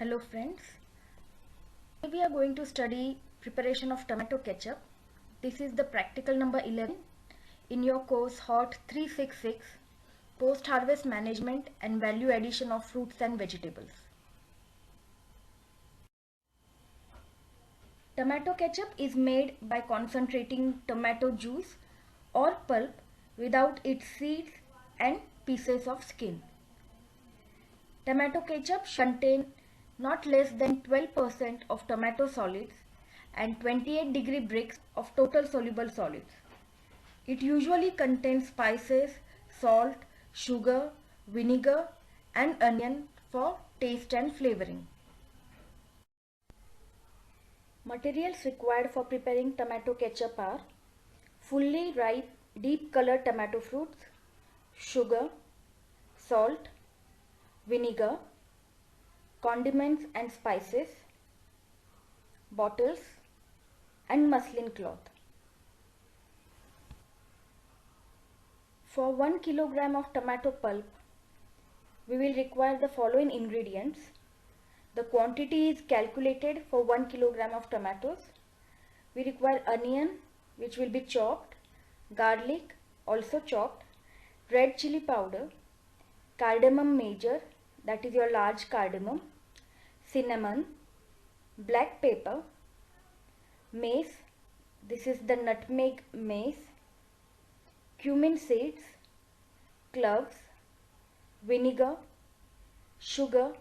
Hello friends, today we are going to study preparation of tomato ketchup. This is the practical number 11 in your course HOT 366 Post Harvest Management and Value Addition of Fruits and Vegetables. Tomato ketchup is made by concentrating tomato juice or pulp without its seeds and pieces of skin. Tomato ketchup contains not less than 12% of tomato solids and 28-degree bricks of total soluble solids. It usually contains spices, salt, sugar, vinegar and onion for taste and flavoring. Materials required for preparing tomato ketchup are fully ripe, deep colored tomato fruits, sugar, salt, vinegar, condiments and spices, bottles and muslin cloth. For 1 kilogram of tomato pulp, we will require the following ingredients. The quantity is calculated for 1 kilogram of tomatoes. We require onion, which will be chopped, garlic, also chopped, red chili powder, cardamom major, that is your large cardamom, cinnamon, black pepper, mace, this is the nutmeg mace, cumin seeds, cloves, vinegar, sugar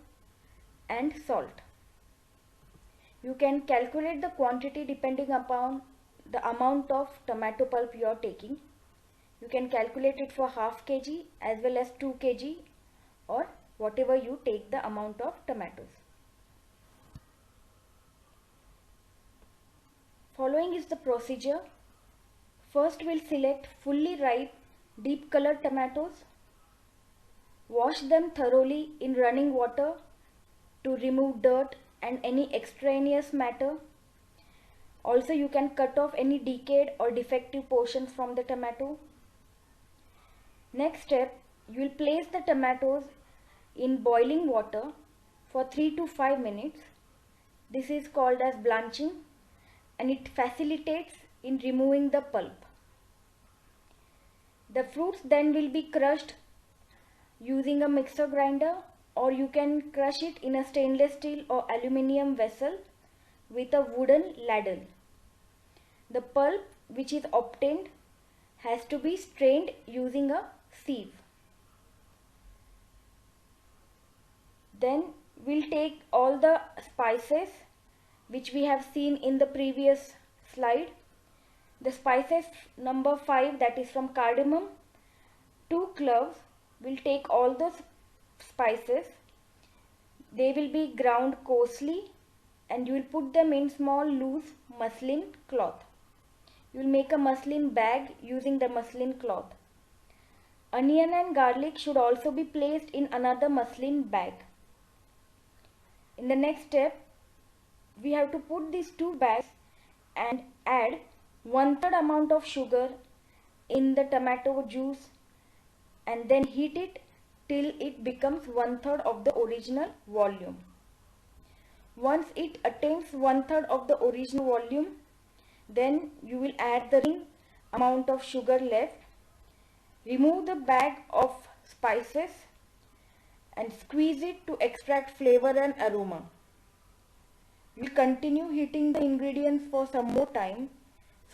and salt. You can calculate the quantity depending upon the amount of tomato pulp you are taking. You can calculate it for half kg as well as 2 kg or whatever you take the amount of tomatoes. Following is the procedure. First we'll select fully ripe deep colored tomatoes. Wash them thoroughly in running water to remove dirt and any extraneous matter. Also you can cut off any decayed or defective portions from the tomato. Next step, you will place the tomatoes in boiling water for 3 to 5 minutes. This is called as blanching and it facilitates in removing the pulp. The fruits then will be crushed using a mixer grinder, or you can crush it in a stainless steel or aluminium vessel with a wooden ladle. The pulp which is obtained has to be strained using a sieve. Then we'll take all the spices which we have seen in the previous slide. The spices number 5, that is from cardamom, 2 cloves. We'll take all the spices. They will be ground coarsely and you will put them in small loose muslin cloth. You will make a muslin bag using the muslin cloth. Onion and garlic should also be placed in another muslin bag. In the next step, we have to put these 2 bags and add 1/3 amount of sugar in the tomato juice and then heat it till it becomes 1/3 of the original volume. Once it attains 1/3 of the original volume, then you will add the remaining amount of sugar left. Remove the bag of spices and squeeze it to extract flavor and aroma. You will continue heating the ingredients for some more time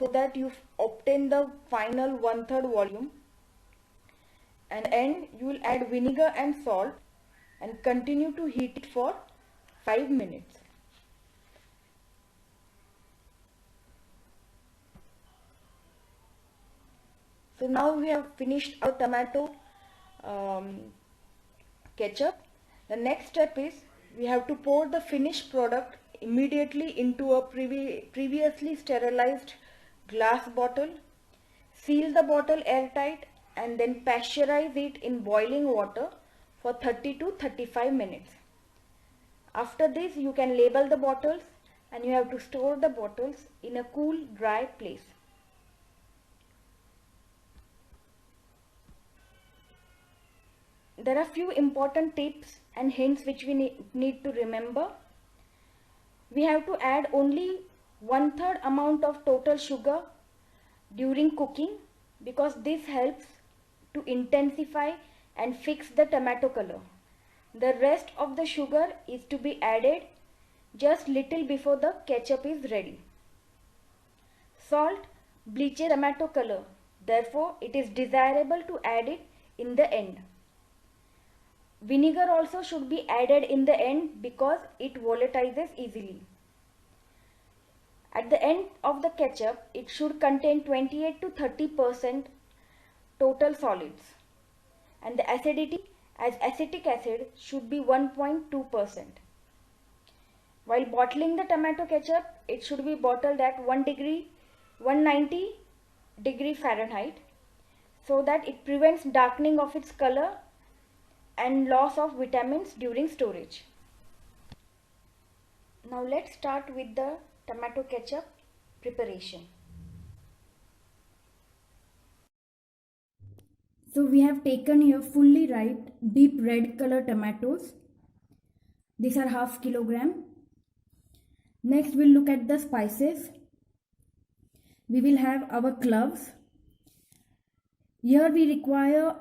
so that you obtain the final 1/3 volume. And end, you will add vinegar and salt and continue to heat it for 5 minutes. So now we have finished our tomato ketchup. The next step is we have to pour the finished product immediately into a previously sterilized glass bottle. Seal the bottle airtight and then pasteurize it in boiling water for 30 to 35 minutes. After this, you can label the bottles and you have to store the bottles in a cool, dry place. there are few important tips and hints which we need to remember. We have to add only 1/3 amount of total sugar during cooking, because this helps to intensify and fix the tomato color. The rest of the sugar is to be added just little before the ketchup is ready. Salt bleaches tomato color, therefore it is desirable to add it in the end. Vinegar also should be added in the end because it volatilizes easily. At the end of the ketchup, it should contain 28 to 30% total solids, and the acidity as acetic acid should be 1.2%. While bottling the tomato ketchup, it should be bottled at 190 degree Fahrenheit, so that it prevents darkening of its color and loss of vitamins during storage. Now let's start with the tomato ketchup preparation. So we have taken here fully ripe deep red color tomatoes. These are half kilogram. Next we'll look at the spices. We will have our cloves. Here we require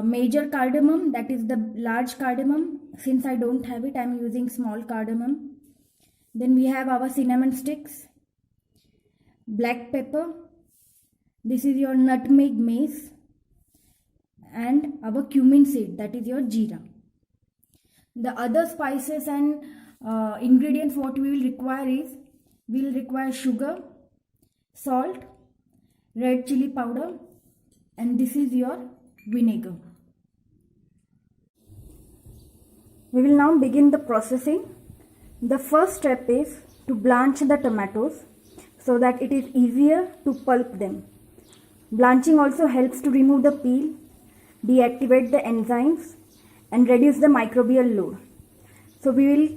major cardamom, that is the large cardamom. Since I don't have it, I am using small cardamom. Then we have our cinnamon sticks, black pepper, this is your nutmeg mace, and our cumin seed, that is your jeera. The other spices and ingredients what we will require is, we will require sugar, salt, red chili powder, and this is your vinegar. We will now begin the processing. The first step is to blanch the tomatoes so that it is easier to pulp them. Blanching also helps to remove the peel, deactivate the enzymes, and reduce the microbial load. So we will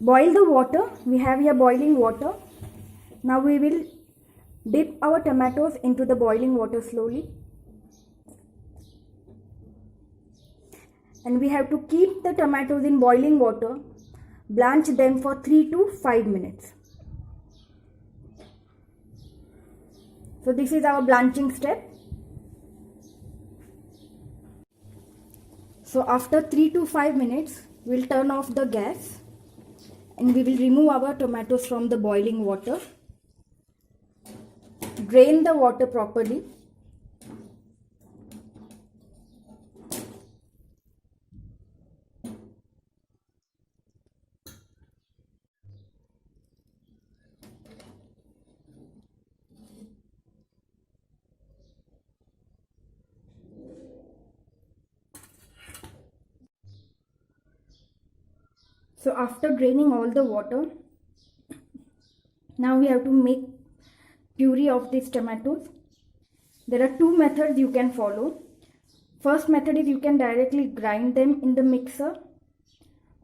boil the water. We have here boiling water. Now we will dip our tomatoes into the boiling water slowly. And we have to keep the tomatoes in boiling water, blanch them for 3 to 5 minutes. So this is our blanching step. So after 3 to 5 minutes, we'll turn off the gas and we will remove our tomatoes from the boiling water. Drain the water properly. So after draining all the water, now we have to make puree of these tomatoes. There are two methods you can follow. First method is you can directly grind them in the mixer,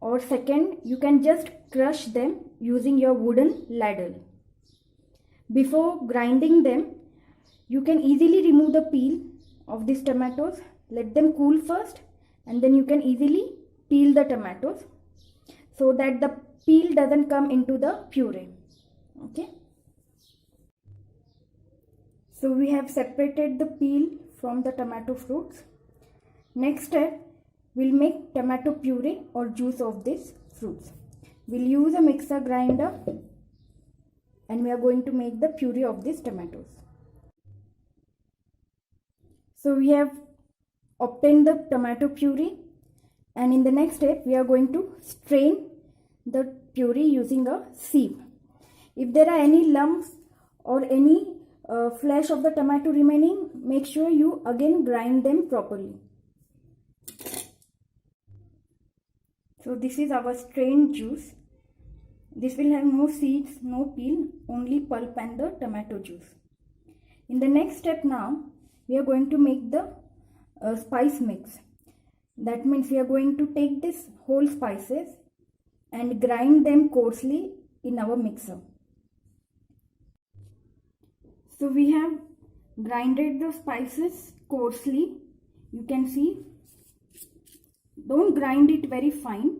or second, you can just crush them using your wooden ladle. Before grinding them, you can easily remove the peel of these tomatoes. Let them cool first and then you can easily peel the tomatoes, so that the peel doesn't come into the puree. Okay. So we have separated the peel from the tomato fruits. Next step, we'll make tomato puree or juice of these fruits. We'll use a mixer grinder and we are going to make the puree of these tomatoes. So we have obtained the tomato puree, and in the next step we are going to strain the puree using a sieve. If there are any lumps or any flesh of the tomato remaining, make sure you again grind them properly. So this is our strained juice. This will have no seeds, no peel, only pulp and the tomato juice. In the next step now, we are going to make the spice mix. That means we are going to take this whole spices and grind them coarsely in our mixer. So we have grinded the spices coarsely. You can see Don't grind it very fine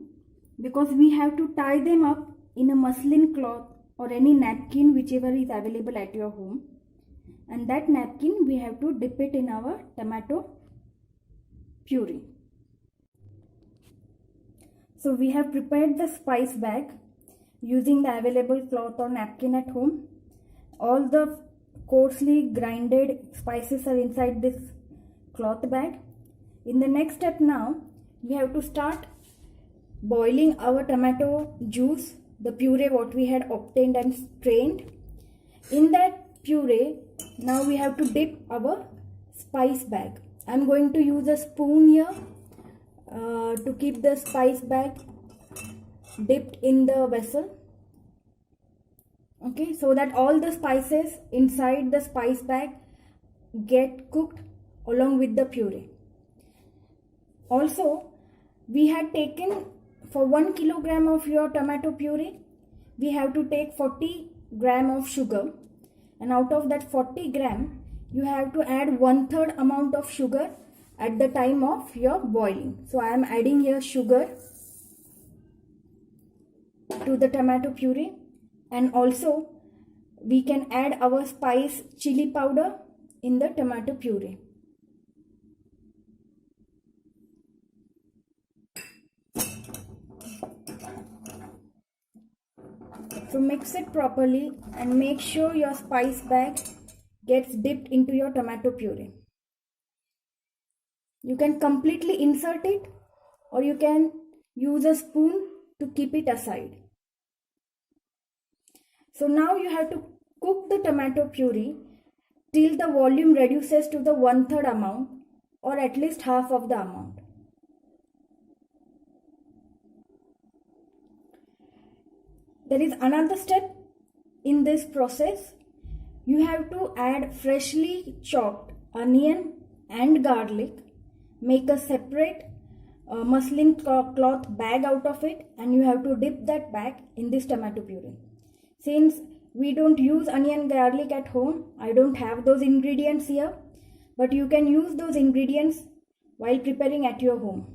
because we have to tie them up in a muslin cloth or any napkin whichever is available at your home, and that napkin we have to dip it in our tomato puree. So we have prepared the spice bag using the available cloth or napkin at home. All the coarsely grinded spices are inside this cloth bag. In the next step now, we have to start boiling our tomato juice, the puree what we had obtained and strained. In that puree, now we have to dip our spice bag. I am going to use a spoon here to keep the spice bag dipped in the vessel. Okay, so that all the spices inside the spice bag get cooked along with the puree. Also, we had taken for 1 kilogram of your tomato puree, we have to take 40 gram of sugar, and out of that 40 gram, you have to add 1/3 amount of sugar at the time of your boiling. So I am adding here sugar to the tomato puree, and also we can add our spice chili powder in the tomato puree. So mix it properly and make sure your spice bag gets dipped into your tomato puree. You can completely insert it or you can use a spoon to keep it aside. So now you have to cook the tomato puree till the volume reduces to the 1/3 amount or at least half of the amount. There is another step in this process. You have to add freshly chopped onion and garlic, make a separate muslin cloth bag out of it, and you have to dip that bag in this tomato puree. Since we don't use onion garlic at home, I don't have those ingredients here, but you can use those ingredients while preparing at your home.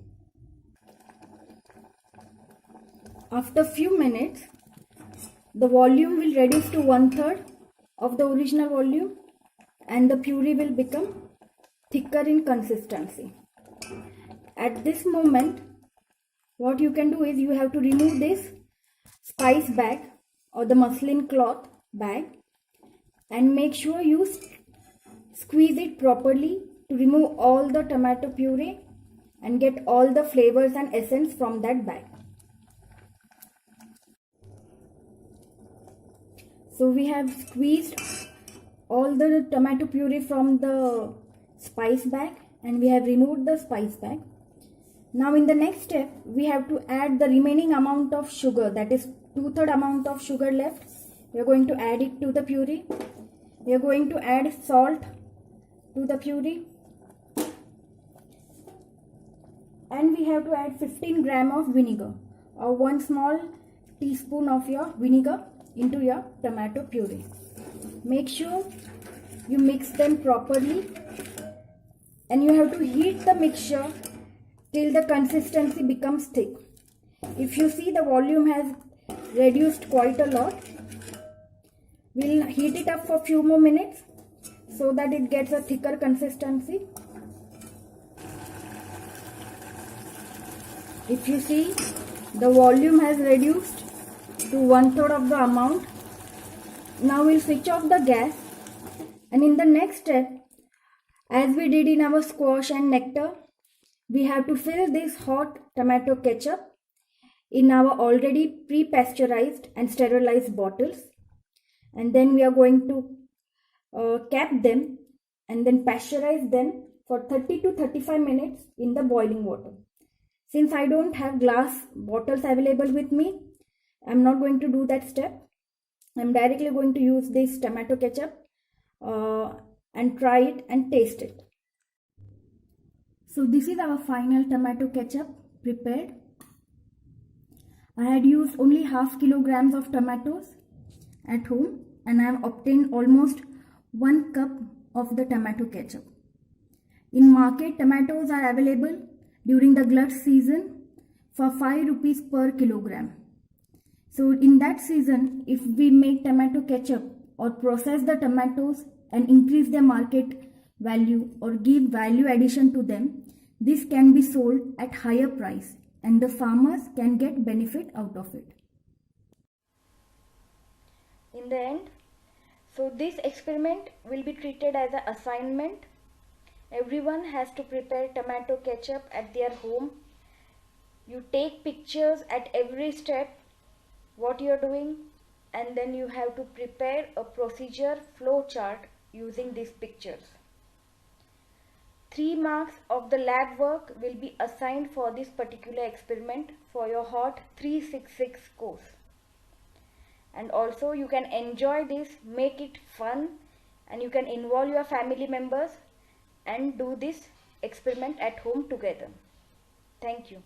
After few minutes, the volume will reduce to 1/3 of the original volume and the puree will become thicker in consistency. At this moment, what you can do is you have to remove this spice bag or the muslin cloth bag and make sure you squeeze it properly to remove all the tomato puree and get all the flavors and essence from that bag. So we have squeezed all the tomato puree from the spice bag and we have removed the spice bag. Now in the next step, we have to add the remaining amount of sugar, that is 2/3 amount of sugar left. We are going to add it to the puree. We are going to add salt to the puree. And we have to add 15 gram of vinegar or 1 small teaspoon of your vinegar into your tomato puree. Make sure you mix them properly and you have to heat the mixture till the consistency becomes thick. If you see the volume has reduced quite a lot, we'll heat it up for few more minutes so that it gets a thicker consistency. If you see, the volume has reduced to 1/3 of the amount. Now we'll switch off the gas, and in the next step, as we did in our squash and nectar, we have to fill this hot tomato ketchup in our already pre-pasteurized and sterilized bottles, and then we are going to cap them and then pasteurize them for 30 to 35 minutes in the boiling water. Since I don't have glass bottles available with me, I'm not going to do that step. I'm directly going to use this tomato ketchup and try it and taste it. So this is our final tomato ketchup prepared. I had used only half kilograms of tomatoes at home and I have obtained almost 1 cup of the tomato ketchup. In market, tomatoes are available during the glut season for 5 rupees per kilogram. So in that season, if we make tomato ketchup or process the tomatoes and increase their market value or give value addition to them, this can be sold at higher price and the farmers can get benefit out of it. In the end, so this experiment will be treated as an assignment. Everyone has to prepare tomato ketchup at their home. You take pictures at every step what you are doing, and then you have to prepare a procedure flow chart using these pictures. 3 marks of the lab work will be assigned for this particular experiment for your HOT 366 course. And also you can enjoy this, make it fun, and you can involve your family members and do this experiment at home together. Thank you.